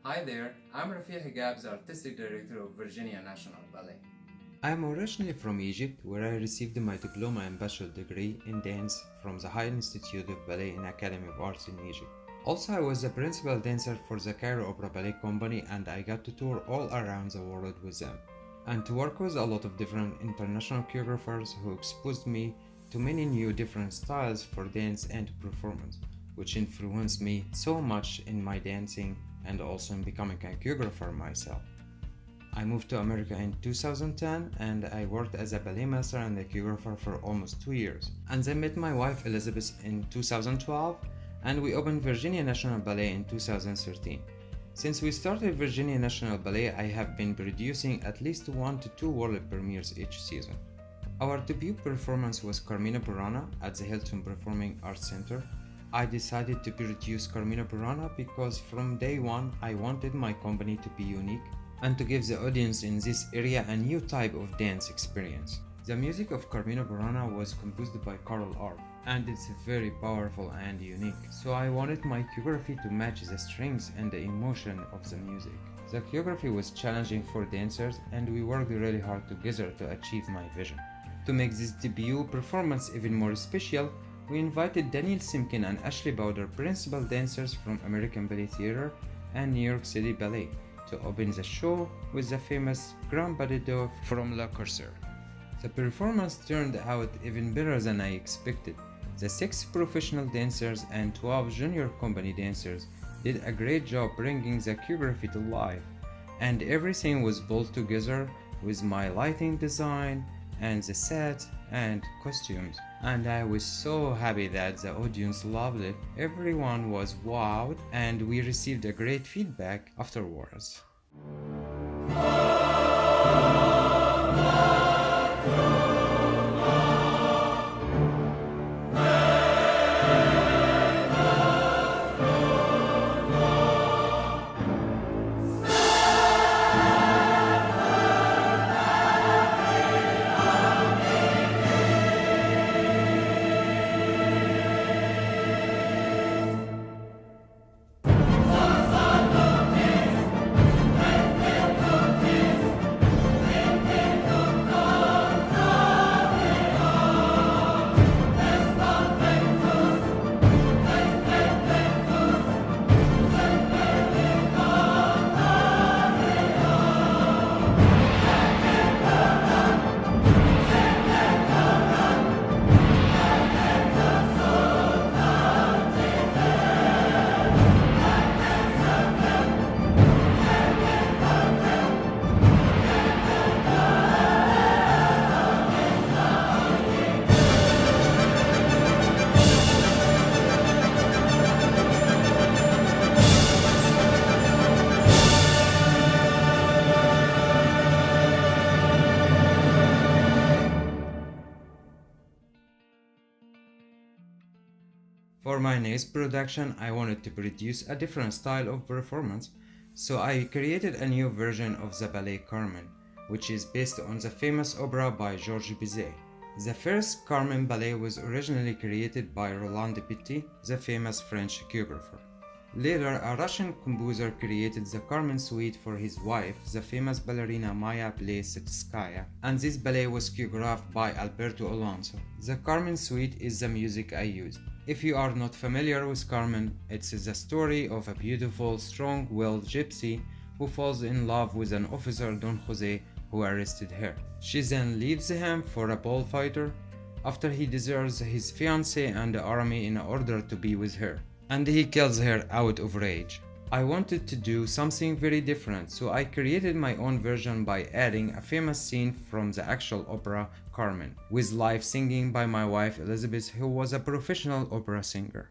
Hi there, I'm Rafia Higabs, Artistic Director of Virginia National Ballet. I am originally from Egypt, where I received my diploma and bachelor degree in dance from the High Institute of Ballet and Academy of Arts in Egypt. Also, I was the principal dancer for the Cairo Opera Ballet Company, and I got to tour all around the world with them, and to work with a lot of different international choreographers who exposed me to many new different styles for dance and performance, which influenced me so much in my dancing and also in becoming a choreographer myself. I moved to America in 2010 and I worked as a ballet master and a choreographer for almost 2 years. And then met my wife Elizabeth in 2012 and we opened Virginia National Ballet in 2013. Since we started Virginia National Ballet, I have been producing at least 1 to 2 world premieres each season. Our debut performance was Carmina Burana at the Hilton Performing Arts Center. I decided to produce Carmina Burana because from day one I wanted my company to be unique and to give the audience in this area a new type of dance experience. The music of Carmina Burana was composed by Carl Orff, and it's very powerful and unique, so I wanted my choreography to match the strings and the emotion of the music. The choreography was challenging for dancers and we worked really hard together to achieve my vision. To make this debut performance even more special, we invited Daniel Simkin and Ashley Bowder, principal dancers from American Ballet Theatre and New York City Ballet, to open the show with the famous Grand Pas de Deux from Le Corsaire. The performance turned out even better than I expected. The 6 professional dancers and 12 junior company dancers did a great job bringing the choreography to life, and everything was pulled together with my lighting design and the set and costumes, and I was so happy that the audience loved it. Everyone was wowed and we received a great feedback afterwards. For my next production, I wanted to produce a different style of performance, so I created a new version of the ballet Carmen, which is based on the famous opera by Georges Bizet. The first Carmen ballet was originally created by Roland Petit, the famous French choreographer. Later, a Russian composer created the Carmen Suite for his wife, the famous ballerina Maya Plessetskaya, and this ballet was choreographed by Alberto Alonso. The Carmen Suite is the music I used. If you are not familiar with Carmen, it's the story of a beautiful, strong-willed gypsy who falls in love with an officer, Don Jose, who arrested her. She then leaves him for a bullfighter after he deserts his fiancée and the army in order to be with her, and he kills her out of rage. I wanted to do something very different, so I created my own version by adding a famous scene from the actual opera Carmen, with live singing by my wife Elizabeth, who was a professional opera singer.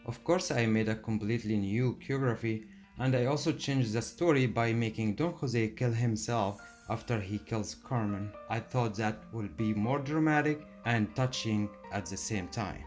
Of course, I made a completely new choreography, and I also changed the story by making Don Jose kill himself after he kills Carmen. I thought that would be more dramatic and touching at the same time.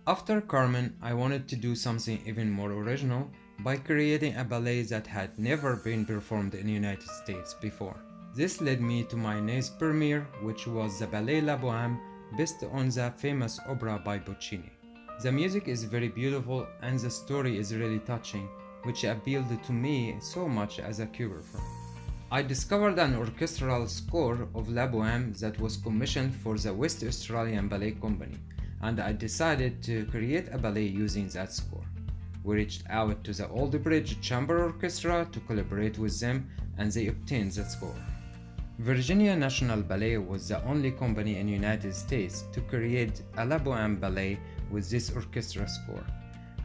After Carmen, I wanted to do something even more original by creating a ballet that had never been performed in the United States before. This led me to my next premiere, which was the Ballet La Bohème, based on the famous opera by Puccini. The music is very beautiful and the story is really touching, which appealed to me so much as a choreographer. I discovered an orchestral score of La Bohème that was commissioned for the West Australian Ballet Company, and I decided to create a ballet using that score. We reached out to the Old Bridge Chamber Orchestra to collaborate with them, and they obtained that score. Virginia National Ballet was the only company in the United States to create a La Bohème ballet with this orchestra score,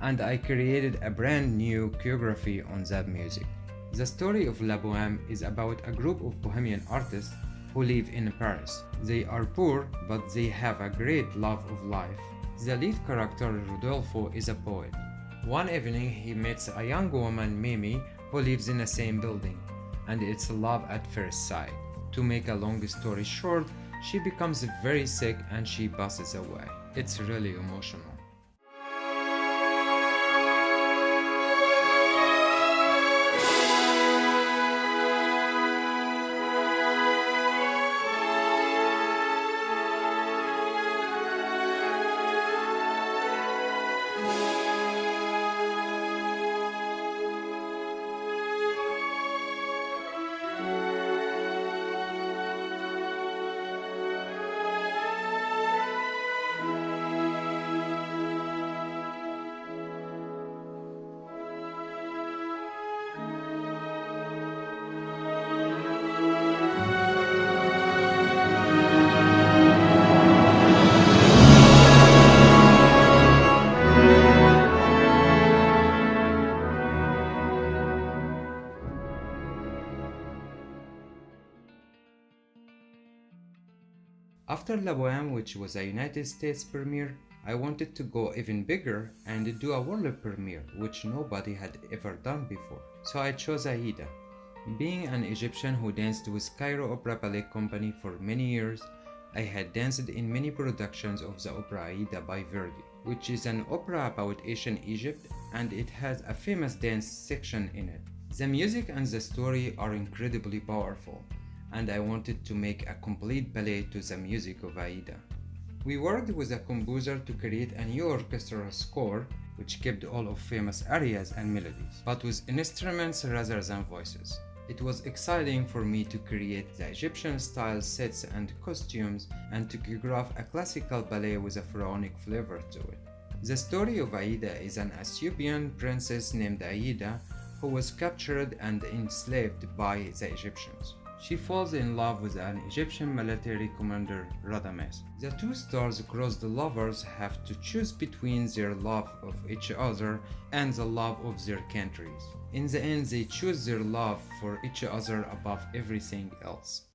and I created a brand new choreography on that music. The story of La Bohème is about a group of Bohemian artists who live in Paris. They are poor, but they have a great love of life. The lead character, Rodolfo, is a poet. One evening, he meets a young woman, Mimi, who lives in the same building, and it's love at first sight. To make a long story short, she becomes very sick and she passes away. It's really emotional. After La Bohème, which was a United States premiere, I wanted to go even bigger and do a world premiere, which nobody had ever done before. So I chose Aida. Being an Egyptian who danced with Cairo Opera Ballet Company for many years, I had danced in many productions of the opera Aida by Verdi, which is an opera about ancient Egypt, and it has a famous dance section in it. The music and the story are incredibly powerful, and I wanted to make a complete ballet to the music of Aida. We worked with a composer to create a new orchestral score which kept all of famous arias and melodies, but with instruments rather than voices. It was exciting for me to create the Egyptian style sets and costumes and to choreograph a classical ballet with a pharaonic flavor to it. The story of Aida is an Ethiopian princess named Aida who was captured and enslaved by the Egyptians. She falls in love with an Egyptian military commander, Radames. The two star-crossed lovers have to choose between their love of each other and the love of their countries. In the end, they choose their love for each other above everything else.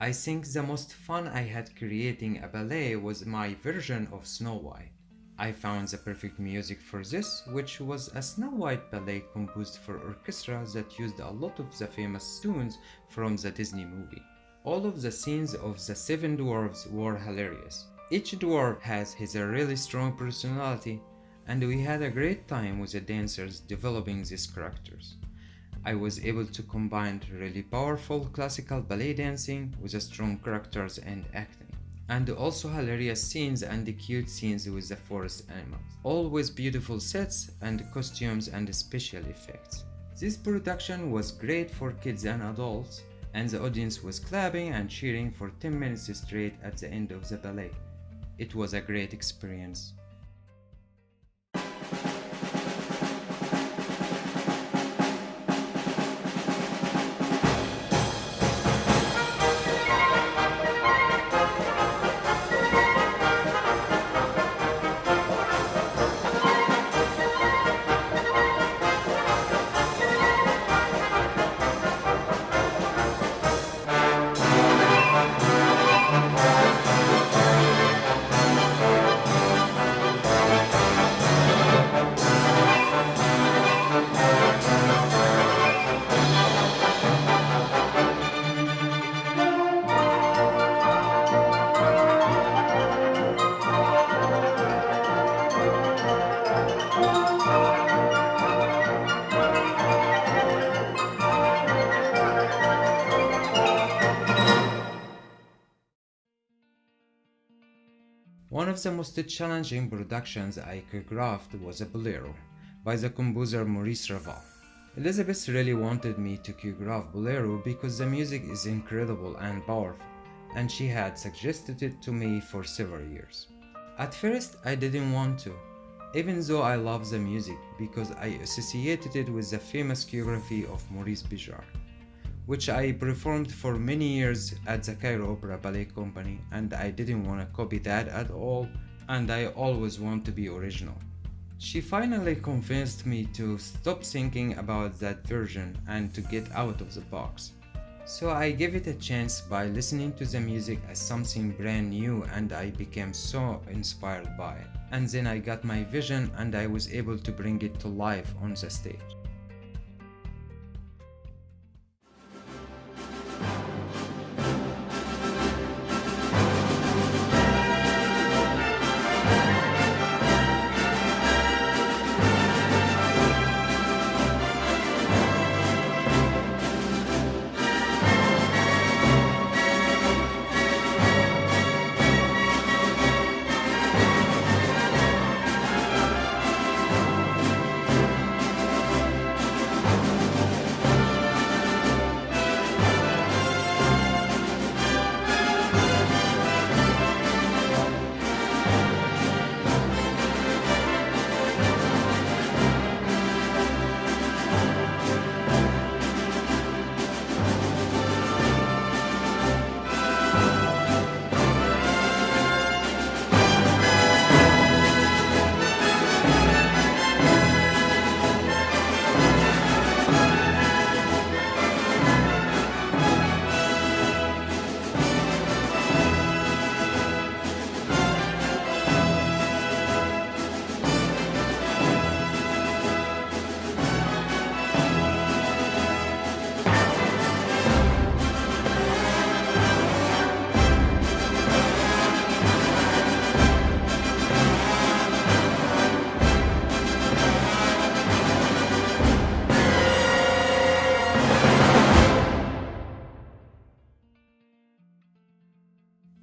I think the most fun I had creating a ballet was my version of Snow White. I found the perfect music for this, which was a Snow White ballet composed for orchestra that used a lot of the famous tunes from the Disney movie. All of the scenes of the seven dwarves were hilarious. Each dwarf has his really strong personality, and we had a great time with the dancers developing these characters. I was able to combine really powerful classical ballet dancing with strong characters and acting, and also hilarious scenes and cute scenes with the forest animals, all with beautiful sets and costumes and special effects. This production was great for kids and adults, and the audience was clapping and cheering for 10 minutes straight at the end of the ballet. It was a great experience. One of the most challenging productions I choreographed was a Bolero by the composer Maurice Ravel. Elizabeth really wanted me to choreograph Bolero because the music is incredible and powerful, and she had suggested it to me for several years. At first, I didn't want to, even though I love the music because I associated it with the famous choreography of Maurice Béjart, which I performed for many years at the Cairo Opera Ballet Company, and I didn't want to copy that at all, and I always want to be original. She finally convinced me to stop thinking about that version and to get out of the box. So I gave it a chance by listening to the music as something brand new, and I became so inspired by it. And then I got my vision and I was able to bring it to life on the stage.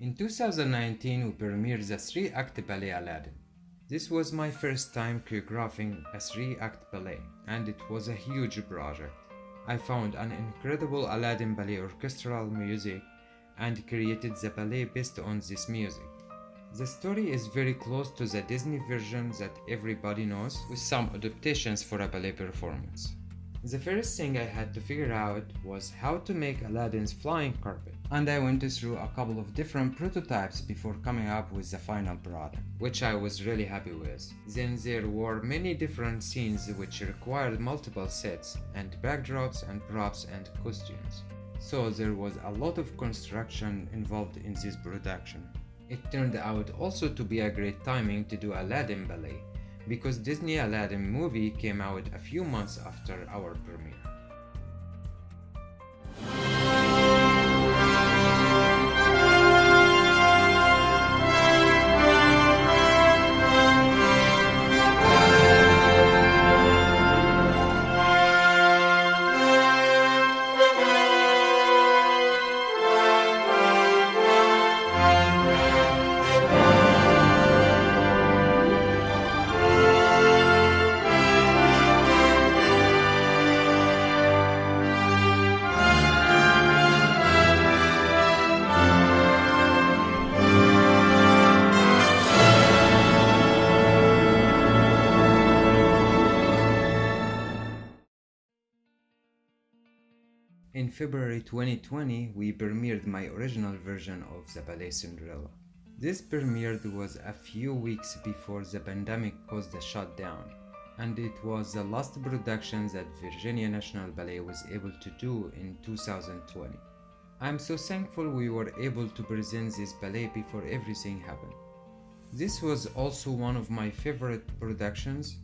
In 2019, we premiered the 3-act ballet Aladdin. This was my first time choreographing a 3-act ballet, and it was a huge project. I found an incredible Aladdin ballet orchestral music and created the ballet based on this music. The story is very close to the Disney version that everybody knows, with some adaptations for a ballet performance. The first thing I had to figure out was how to make Aladdin's flying carpet, and I went through a couple of different prototypes before coming up with the final product, which I was really happy with. Then there were many different scenes which required multiple sets and backdrops and props and costumes. so there was a lot of construction involved in this production. It turned out also to be a great timing to do Aladdin ballet, because Disney Aladdin movie came out a few months after our premiere. In February 2020, we premiered my original version of the ballet Cinderella. This premiere was a few weeks before the pandemic caused a shutdown, and it was the last production that Virginia National Ballet was able to do in 2020. I'm so thankful we were able to present this ballet before everything happened. This was also one of my favorite productions.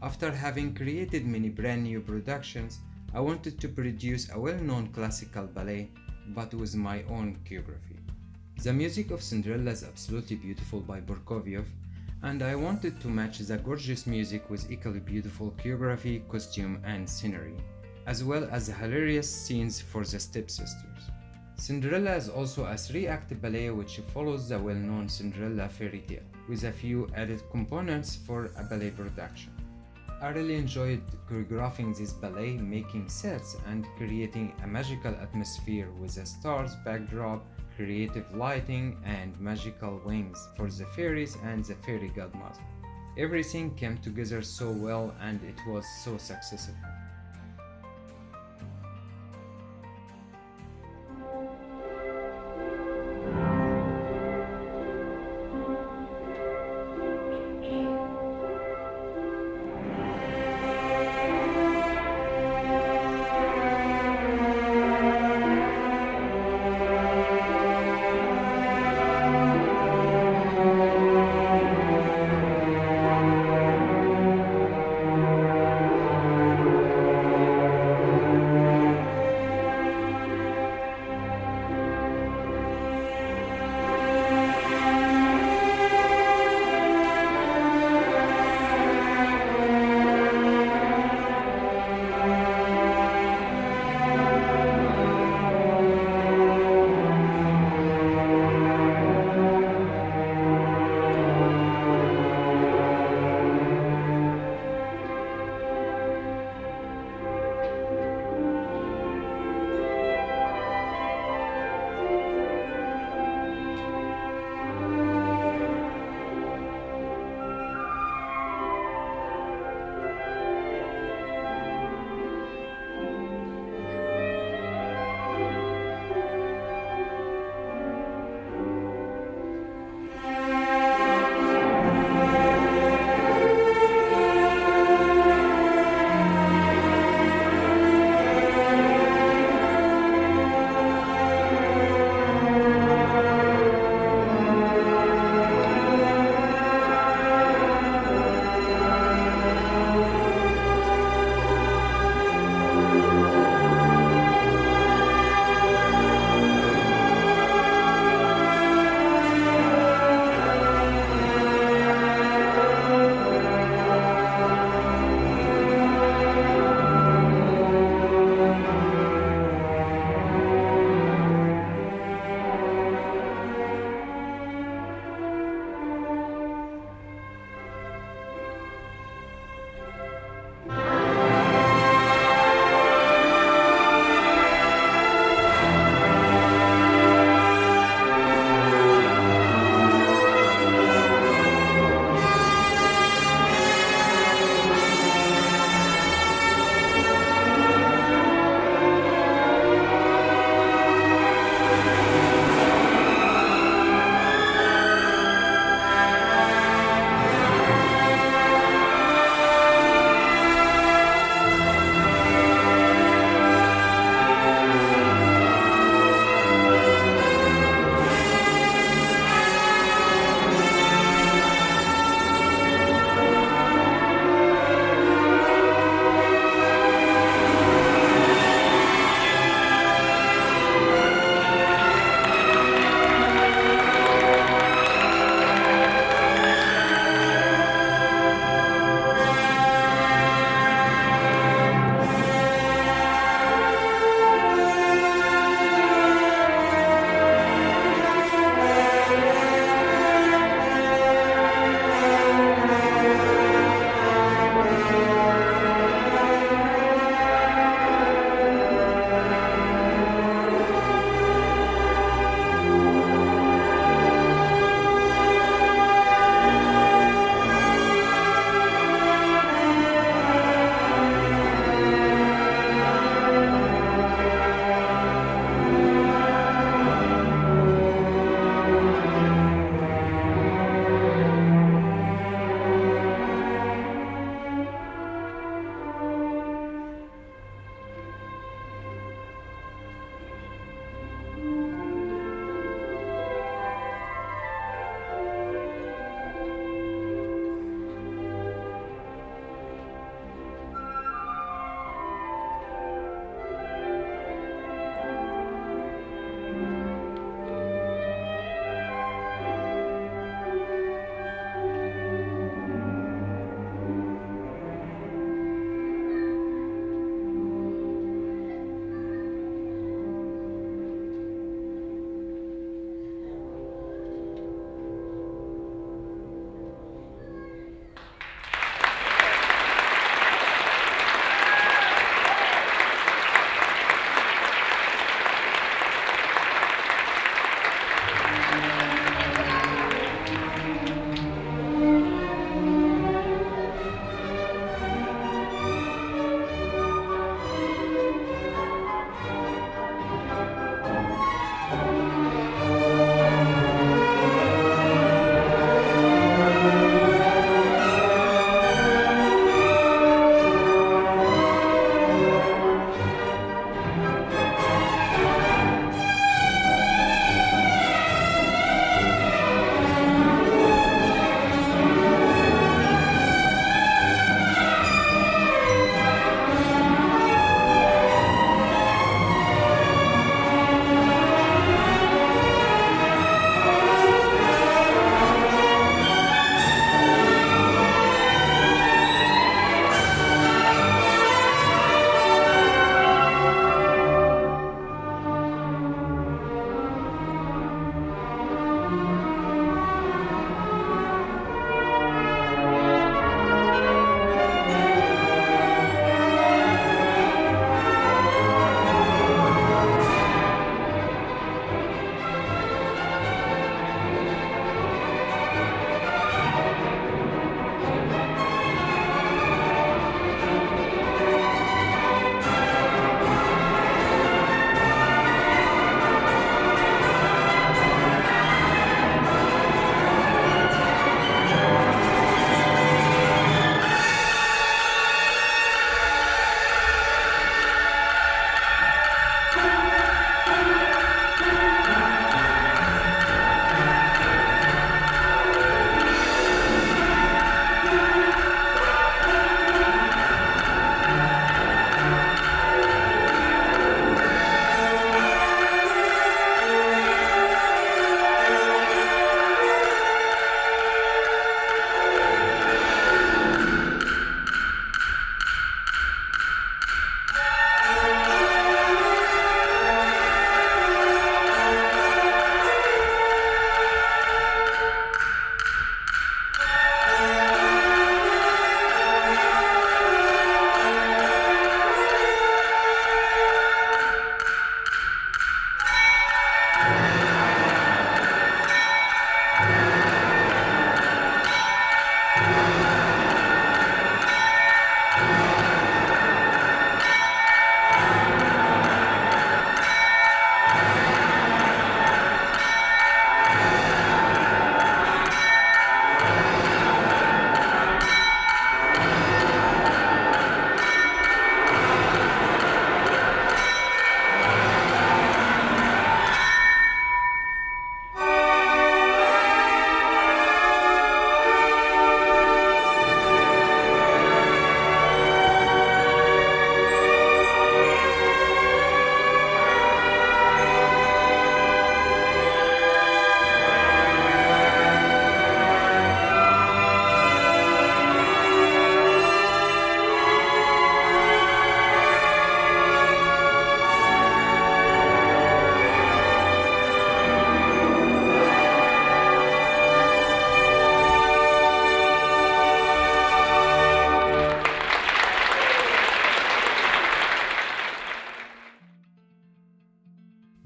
After having created many brand new productions, I wanted to produce a well-known classical ballet, but with my own choreography. The music of Cinderella is absolutely beautiful by Prokofiev, and I wanted to match the gorgeous music with equally beautiful choreography, costume, and scenery, as well as hilarious scenes for the stepsisters. Cinderella is also a 3-act ballet which follows the well-known Cinderella fairy tale, with a few added components for a ballet production. I really enjoyed choreographing this ballet, making sets and creating a magical atmosphere with a stars backdrop, creative lighting, and magical wings for the fairies and the fairy godmother. Everything came together so well and it was so successful.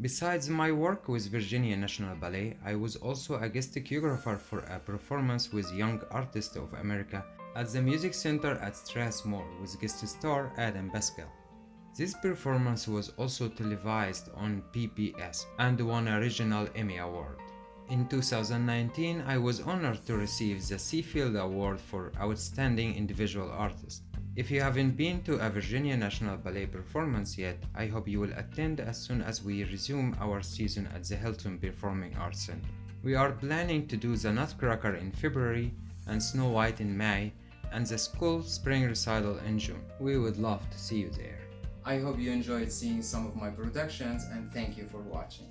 Besides my work with Virginia National Ballet, I was also a guest choreographer for a performance with Young Artists of America at the Music Center at Strathmore with guest star Adam Pascal. This performance was also televised on PBS and won a Regional Emmy Award. In 2019, I was honored to receive the Seafield Award for Outstanding Individual Artist. If you haven't been to a Virginia National Ballet performance yet, I hope you will attend as soon as we resume our season at the Hilton Performing Arts Center. We are planning to do the Nutcracker in February and Snow White in May and the school spring recital in June. We would love to see you there. I hope you enjoyed seeing some of my productions and thank you for watching.